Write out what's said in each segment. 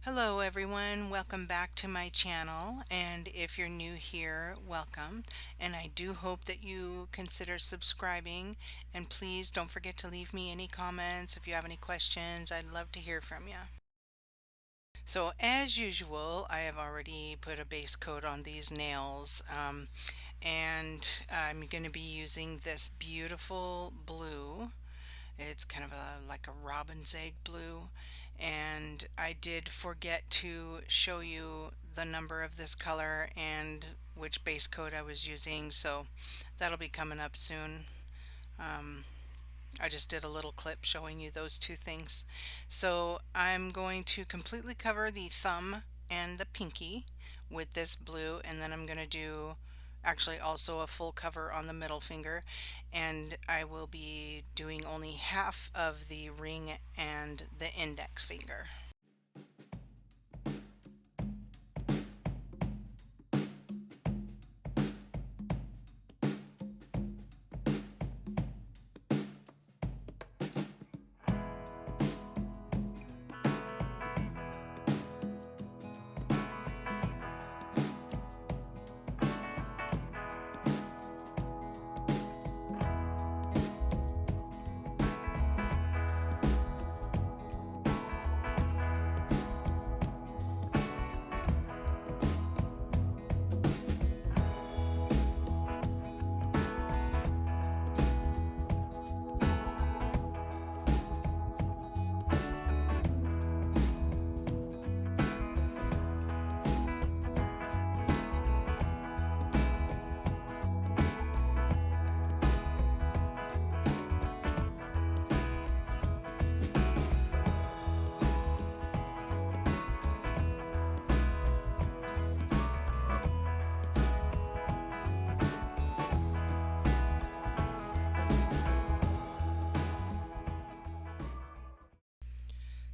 Hello everyone, welcome back to my channel, and if you're new here, welcome, and I do hope that you consider subscribing, and please don't forget to leave me any comments if you have any questions. I'd love to hear from you. So as usual, I have already put a base coat on these nails, and I'm going to be using this beautiful blue. It's kind of like a robin's egg blue, and I did forget to show you the number of this color and which base coat I was using, so that'll be coming up soon. I just did a little clip showing you those two things. So I'm going to completely cover the thumb and the pinky with this blue, and then I'm going to do actually also a full cover on the middle finger, and I will be doing only half of the ring and the index finger.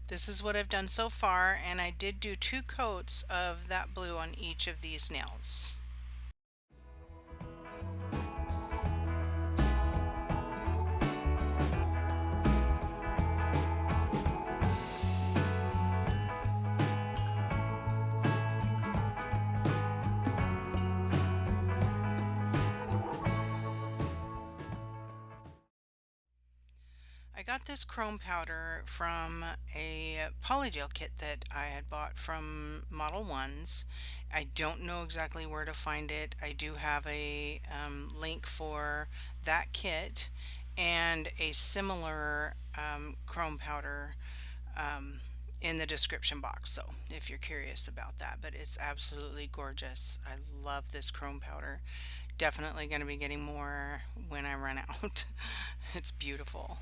This is what I've done so far, and I did do 2 coats of that blue on each of these nails. I got this chrome powder from a polygel kit that I had bought from Model 1s. I don't know exactly where to find it. I do have a link for that kit and a similar chrome powder in the description box, so if you're curious about that. But it's absolutely gorgeous. I love this chrome powder. Definitely going to be getting more when I run out. It's beautiful.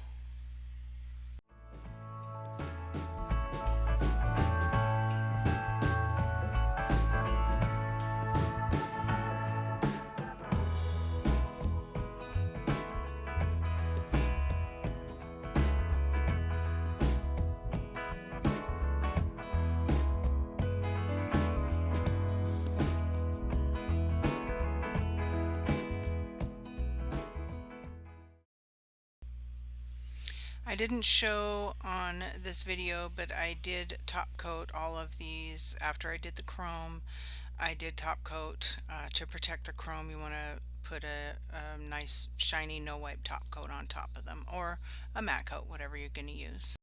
I didn't show on this video, but I did top coat all of these after I did the chrome. I did top coat to protect the chrome. You want to put a nice shiny no wipe top coat on top of them, or a matte coat, whatever you're going to use.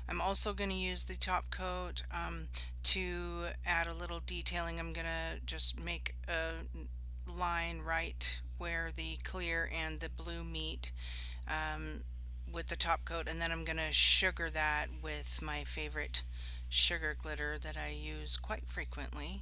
I'm also going to use the top coat to add a little detailing. I'm going to just make a line right where the clear and the blue meet with the top coat, and then I'm going to sugar that with my favorite sugar glitter that I use quite frequently.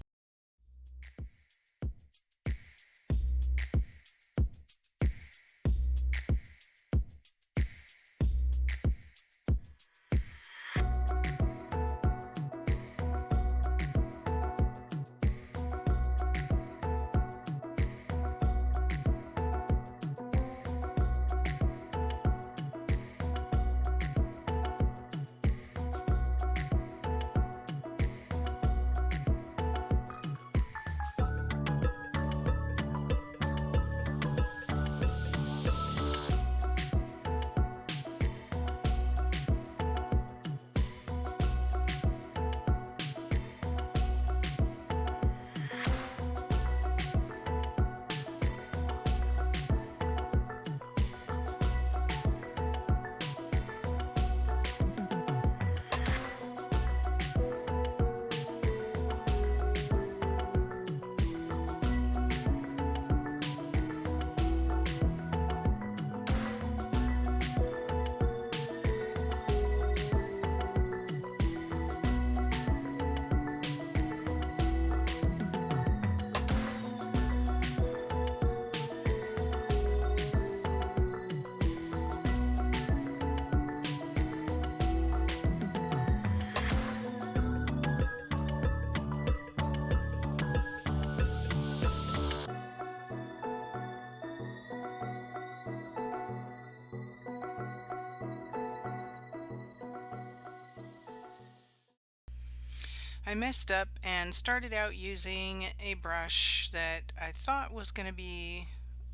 I messed up and started out using a brush that I thought was going to be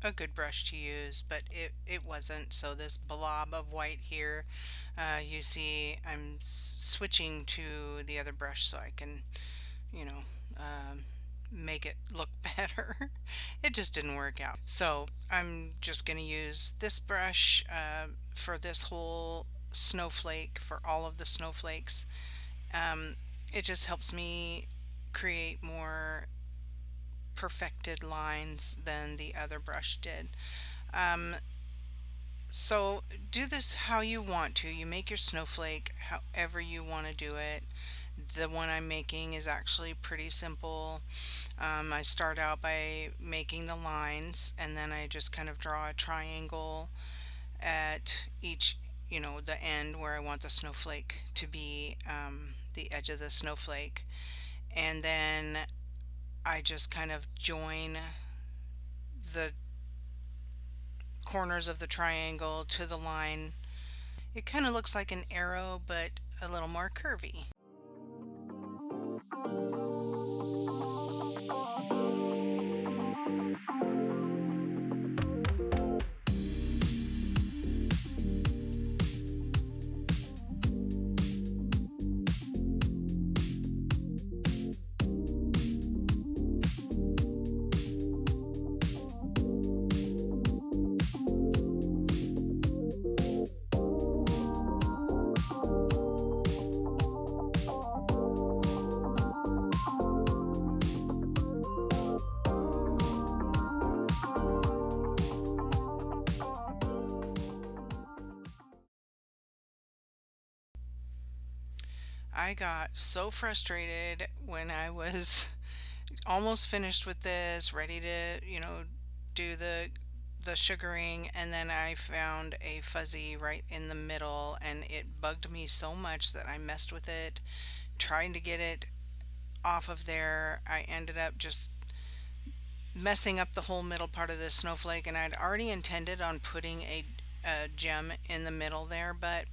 a good brush to use, but it wasn't. So this blob of white here, you see I'm switching to the other brush so I can, you know, um, make it look better. It just didn't work out. So I'm just going to use this brush for this whole snowflake, for all of the snowflakes. Um, it just helps me create more perfected lines than the other brush did. Um, so do this how you want to. You make your snowflake however you want to do it. The one I'm making is actually pretty simple. I start out by making the lines, and then I just kind of draw a triangle at each, the end where I want the snowflake to be, the edge of the snowflake. And then I just kind of join the corners of the triangle to the line. It kind of looks like an arrow, but a little more curvy. I got so frustrated when I was almost finished with this, ready to, do the sugaring, and then I found a fuzzy right in the middle, and it bugged me so much that I messed with it trying to get it off of there. I ended up just messing up the whole middle part of the snowflake, and I'd already intended on putting a gem in the middle there, but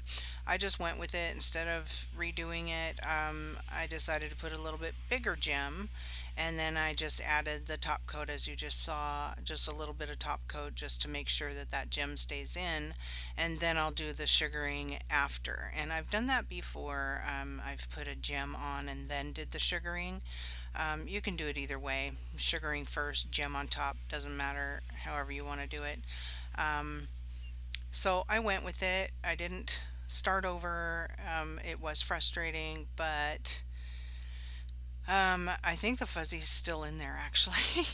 I just went with it. Instead of redoing it, I decided to put a little bit bigger gem, and then I just added the top coat, as you just saw, just a little bit of top coat just to make sure that that gem stays in, and then I'll do the sugaring after. And I've done that before. I've put a gem on and then did the sugaring. You can do it either way, sugaring first, gem on top, doesn't matter, however you want to do it. So I went with it. I didn't start over. It was frustrating, but I think the fuzzy's still in there actually.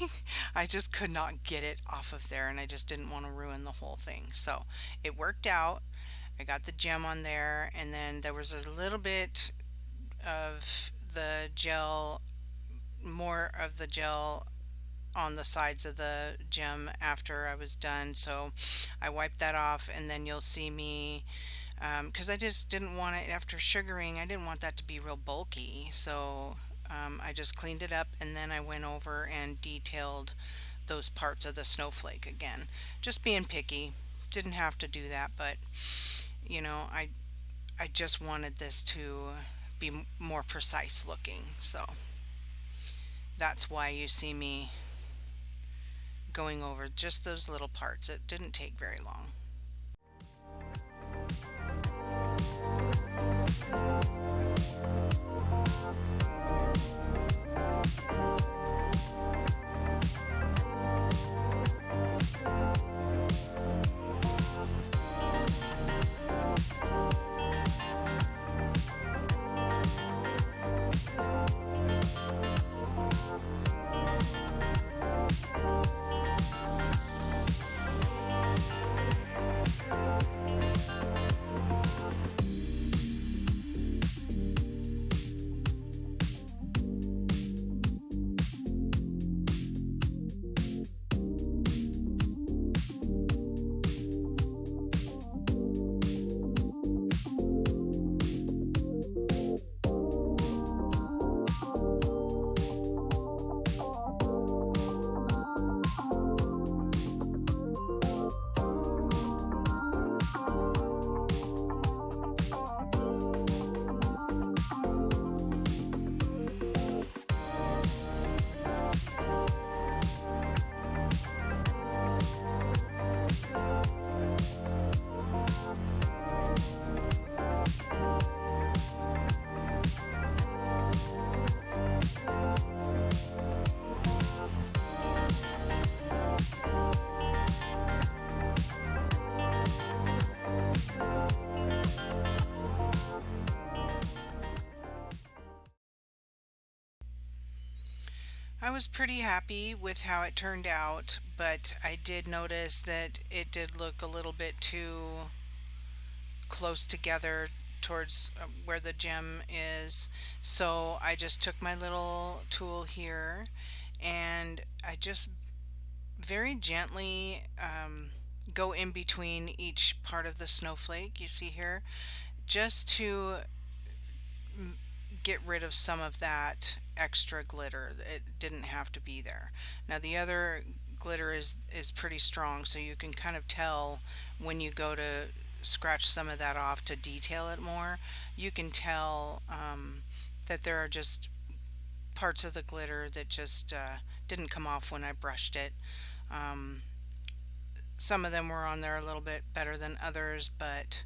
I just could not get it off of there, and I just didn't want to ruin the whole thing. So it worked out. I got the gem on there, and then there was a little bit of the gel, more of the gel on the sides of the gem after I was done. So I wiped that off, and then you'll see me, because I just didn't want it after sugaring, I didn't want that to be real bulky. So I just cleaned it up, and then I went over and detailed those parts of the snowflake again. Just being picky. Didn't have to do that, but I just wanted this to be more precise looking. So that's why you see me going over just those little parts. It didn't take very long. I was pretty happy with how it turned out, but I did notice that it did look a little bit too close together towards where the gem is. So I just took my little tool here and I just very gently go in between each part of the snowflake you see here, just to get rid of some of that extra glitter. It didn't have to be there. Now the other glitter is pretty strong, so you can kind of tell when you go to scratch some of that off to detail it more. You can tell that there are just parts of the glitter that just didn't come off when I brushed it. Um, some of them were on there a little bit better than others, but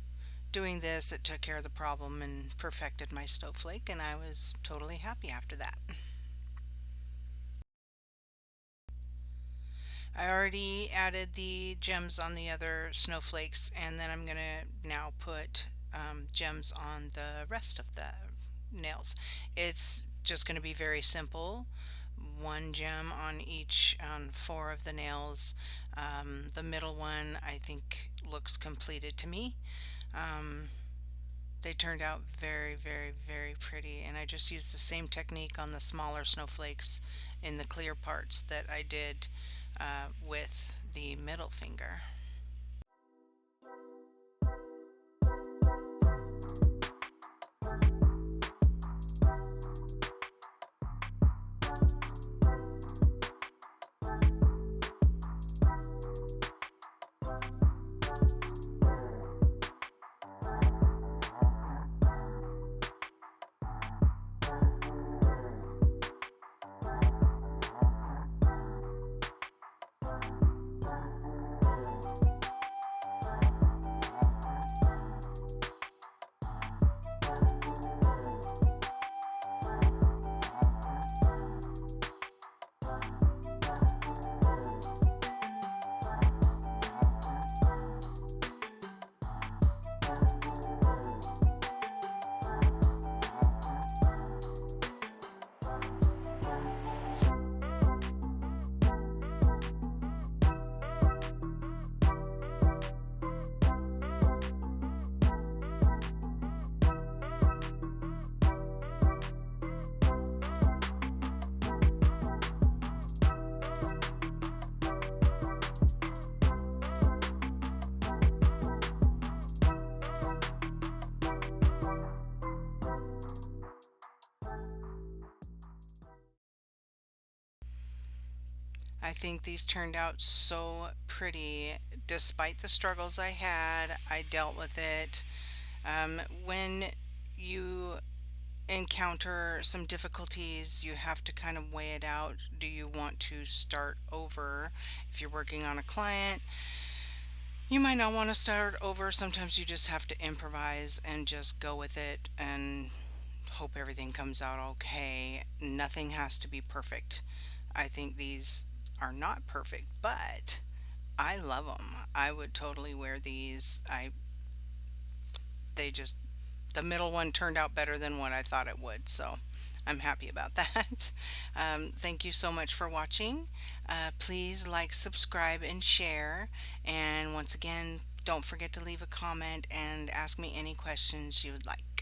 doing this, it took care of the problem and perfected my snowflake, and I was totally happy after that. I already added the gems on the other snowflakes, and then I'm gonna now put gems on the rest of the nails. It's just gonna be very simple. One gem on each, on four of the nails. The middle one I think looks completed to me. Um, They turned out very, very, very pretty, and I just used the same technique on the smaller snowflakes in the clear parts that I did with the middle finger. I think these turned out so pretty. Despite the struggles I had, I dealt with it. When you encounter some difficulties, you have to kind of weigh it out. Do you want to start over? If you're working on a client, you might not want to start over. Sometimes you just have to improvise and just go with it and hope everything comes out okay. Nothing has to be perfect. I think these are not perfect, but I love them. I would totally wear these. They just, the middle one turned out better than what I thought it would, so I'm happy about that. Thank you so much for watching. Please like, subscribe, and share. And once again, don't forget to leave a comment and ask me any questions you would like.